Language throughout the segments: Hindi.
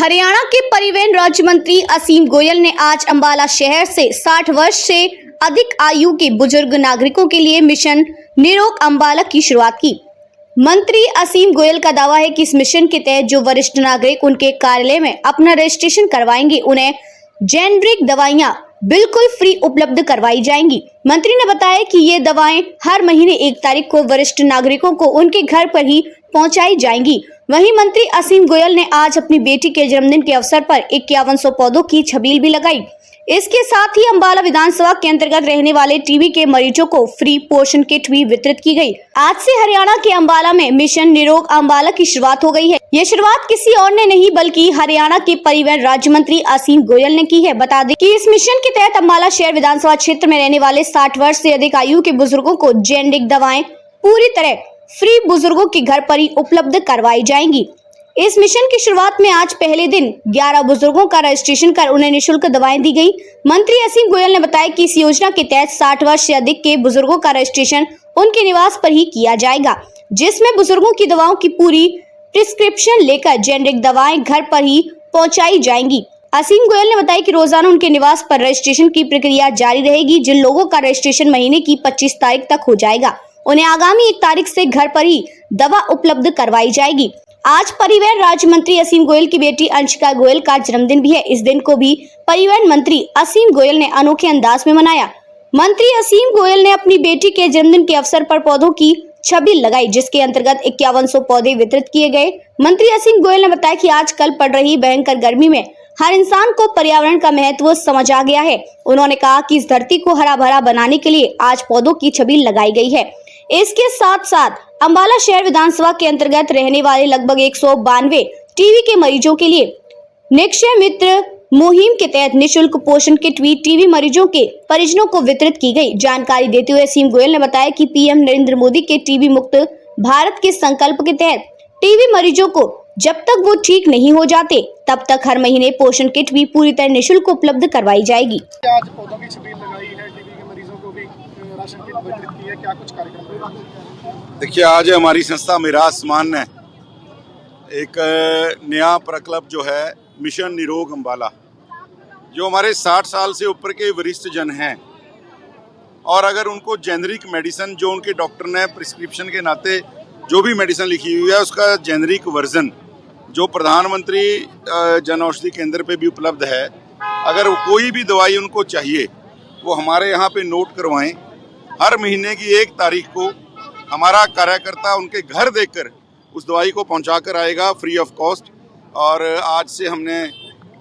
हरियाणा के परिवहन राज्य मंत्री असीम गोयल ने आज अंबाला शहर से 60 वर्ष से अधिक आयु के बुजुर्ग नागरिकों के लिए मिशन निरोग अंबाला की शुरुआत की। मंत्री असीम गोयल का दावा है कि इस मिशन के तहत जो वरिष्ठ नागरिक उनके कार्यालय में अपना रजिस्ट्रेशन करवाएंगे उन्हें जेनरिक दवाइयां बिल्कुल फ्री उपलब्ध करवाई जाएंगी। मंत्री ने बताया कि ये दवाएं हर महीने 1 तारीख को वरिष्ठ नागरिकों को उनके घर पर ही पहुंचाई जाएंगी। वहीं मंत्री असीम गोयल ने आज अपनी बेटी के जन्मदिन के अवसर पर 5100 पौधों की छबील भी लगाई। इसके साथ ही अंबाला विधानसभा के अंतर्गत रहने वाले टीबी के मरीजों को फ्री पोषण किट भी वितरित की गई। आज से हरियाणा के अंबाला में मिशन निरोग अंबाला की शुरुआत हो गई है। ये शुरुआत किसी और ने नहीं बल्कि हरियाणा के परिवहन राज्य मंत्री असीम गोयल ने की है। बता दें कि इस मिशन के तहत अंबाला शहर विधानसभा क्षेत्र में रहने वाले 60 वर्ष से अधिक आयु के बुजुर्गों को जेनरिक दवाएं पूरी तरह फ्री बुजुर्गों के घर पर ही उपलब्ध करवाई जाएंगी। इस मिशन की शुरुआत में आज पहले दिन 11 बुजुर्गों का रजिस्ट्रेशन कर उन्हें निःशुल्क दवाएं दी गई। मंत्री असीम गोयल ने बताया कि इस योजना के तहत 60 वर्ष से अधिक के बुजुर्गों का रजिस्ट्रेशन उनके निवास पर ही किया जाएगा, जिसमें बुजुर्गों की दवाओं की पूरी प्रिस्क्रिप्शन लेकर जेनरिक दवाएं घर पर ही पहुंचाई जाएंगी। असीम गोयल ने बताया कि रोजाना उनके निवास पर रजिस्ट्रेशन की प्रक्रिया जारी रहेगी। जिन लोगों का रजिस्ट्रेशन महीने की 25 तारीख तक हो जाएगा उन्हें आगामी 1 तारीख से घर पर ही दवा उपलब्ध करवाई जाएगी। आज परिवहन राज्य मंत्री असीम गोयल की बेटी अंशिका गोयल का जन्मदिन भी है। इस दिन को भी परिवहन मंत्री असीम गोयल ने अनोखे अंदाज में मनाया। मंत्री असीम गोयल ने अपनी बेटी के जन्मदिन के अवसर पर पौधों की छबील लगाई, जिसके अंतर्गत 5100 पौधे वितरित किए गए। मंत्री असीम गोयल ने बताया कि आजकल पड़ रही भयंकर गर्मी में हर इंसान को पर्यावरण का महत्व समझ आ गया है। उन्होंने कहा कि इस धरती को हरा भरा बनाने के लिए आज पौधों की छबील लगाई गई है। इसके साथ साथ अंबाला शहर विधानसभा के अंतर्गत रहने वाले लगभग 192 टीबी के मरीजों के लिए निक्षय मित्र मुहिम के तहत निःशुल्क पोषण किट भी टीबी मरीजों के परिजनों को वितरित की गई। जानकारी देते हुए असीम गोयल ने बताया कि पीएम नरेंद्र मोदी के टीबी मुक्त भारत के संकल्प के तहत टीबी मरीजों को जब तक वो ठीक नहीं हो जाते तब तक हर महीने पोषण किट भी पूरी तरह निःशुल्क उपलब्ध करवाई जाएगी। आज पौधों की छबील लगाई है, टीबी के मरीजों को भी राशन किट वितरित की है, क्या कुछ कार्यक्रम? देखिए, आज हमारी संस्था मेरा आसमान ने एक नया प्रकल्प जो है मिशन निरोग अंबाला, जो हमारे 60 साल से ऊपर के वरिष्ठ जन हैं और अगर उनको जेनरिक मेडिसिन जो उनके डॉक्टर ने प्रिस्क्रिप्शन के नाते जो भी मेडिसिन लिखी हुई है उसका जेनरिक वर्जन जो प्रधानमंत्री जन औषधि केंद्र पे भी उपलब्ध है, अगर कोई भी दवाई उनको चाहिए वो हमारे यहाँ पे नोट करवाएं। हर महीने की 1 तारीख को हमारा कार्यकर्ता उनके घर देखकर उस दवाई को पहुंचा कर आएगा फ्री ऑफ कॉस्ट। और आज से हमने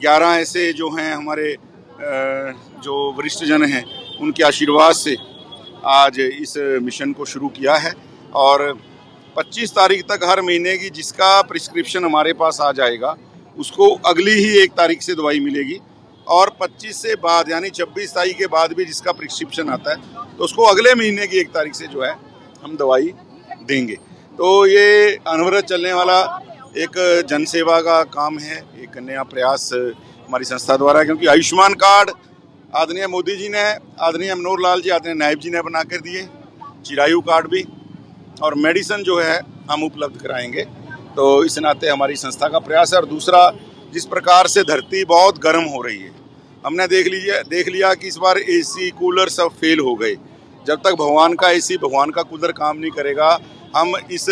11 ऐसे जो हैं हमारे जो वरिष्ठ जन हैं उनके आशीर्वाद से आज इस मिशन को शुरू किया है और 25 तारीख तक हर महीने की जिसका प्रिस्क्रिप्शन हमारे पास आ जाएगा उसको अगली ही 1 तारीख से दवाई मिलेगी और 25 से बाद यानी 26 तारीख के बाद भी जिसका प्रिस्क्रिप्शन आता है तो उसको अगले महीने की 1 तारीख से जो है हम दवाई देंगे। तो ये अनवरत चलने वाला एक जनसेवा का काम है, एक नया प्रयास हमारी संस्था द्वारा, क्योंकि आयुष्मान कार्ड आदरणीय मोदी जी ने, आदरणीय मनोहर लाल जी, आदरणीय नायब जी ने बना कर दिए, चिरायु कार्ड भी और मेडिसिन जो है हम उपलब्ध कराएंगे। तो इस नाते हमारी संस्था का प्रयास है। और दूसरा, जिस प्रकार से धरती बहुत गर्म हो रही है, हमने देख लिया कि इस बार एसी कूलर सब फेल हो गए। जब तक भगवान का एसी भगवान का कूलर काम नहीं करेगा हम इस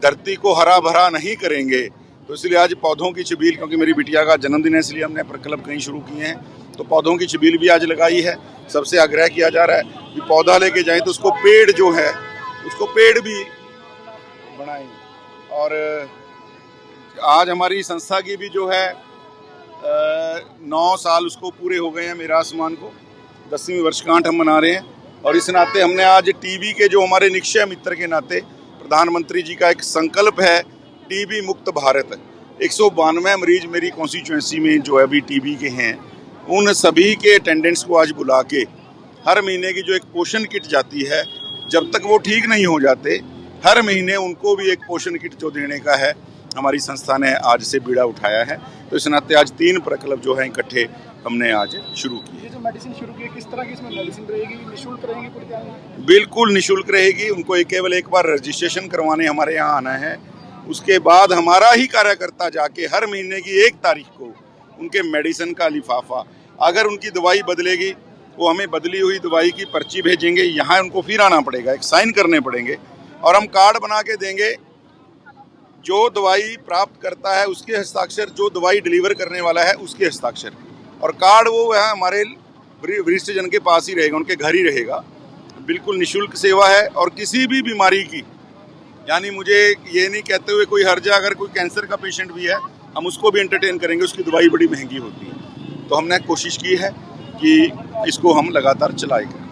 धरती को हरा भरा नहीं करेंगे। तो इसलिए आज पौधों की छबील, क्योंकि मेरी बिटिया का जन्मदिन है इसलिए हमने प्रकल्प कहीं शुरू किए हैं, तो पौधों की छबील भी आज लगाई है। सबसे आग्रह किया जा रहा है कि पौधा लेके जाएं तो उसको पेड़ जो है उसको पेड़ भी बनाएं। और आज हमारी संस्था की भी जो है 9 साल उसको पूरे हो गए हैं, मेरा आसमान को 10वीं वर्षगांठ हम मना रहे हैं। और इस नाते हमने आज टीबी के जो हमारे निक्षय मित्र के नाते प्रधानमंत्री जी का एक संकल्प है टीबी मुक्त भारत, 192 मरीज मेरी कॉन्स्टिट्यूएंसी में जो अभी टीबी के हैं उन सभी के अटेंडेंट्स को आज बुला के हर महीने की जो एक पोषण किट जाती है, जब तक वो ठीक नहीं हो जाते हर महीने उनको भी एक पोषण किट जो देने का है हमारी संस्था ने आज से बीड़ा उठाया है। तो इस नाते आज 3 प्रकल्प जो हैं इकट्ठे हमने आज शुरू किए। ये जो मेडिसिन शुरू की है, किस तरह की इसमें मेडिसिन रहेगी? निःशुल्क रहेगी पूरी? बिल्कुल निःशुल्क रहेगी। उनको केवल एक बार रजिस्ट्रेशन करवाने हमारे यहाँ आना है, उसके बाद हमारा ही कार्यकर्ता जाके हर महीने की 1 तारीख को उनके मेडिसिन का लिफाफा, अगर उनकी दवाई बदलेगी वो हमें बदली हुई दवाई की पर्ची भेजेंगे, यहाँ उनको फिर आना पड़ेगा, एक साइन करने पड़ेंगे और हम कार्ड बना के देंगे। जो दवाई प्राप्त करता है उसके हस्ताक्षर, जो दवाई डिलीवर करने वाला है उसके हस्ताक्षर, और कार्ड वो है हमारे वरिष्ठ जन के पास ही रहेगा, उनके घर ही रहेगा। बिल्कुल निःशुल्क सेवा है और किसी भी बीमारी की, यानी मुझे ये नहीं कहते हुए कोई हर्ज, अगर कोई कैंसर का पेशेंट भी है हम उसको भी एंटरटेन करेंगे, उसकी दवाई बड़ी महंगी होती है। तो हमने कोशिश की है कि इसको हम लगातार चलाएंगे।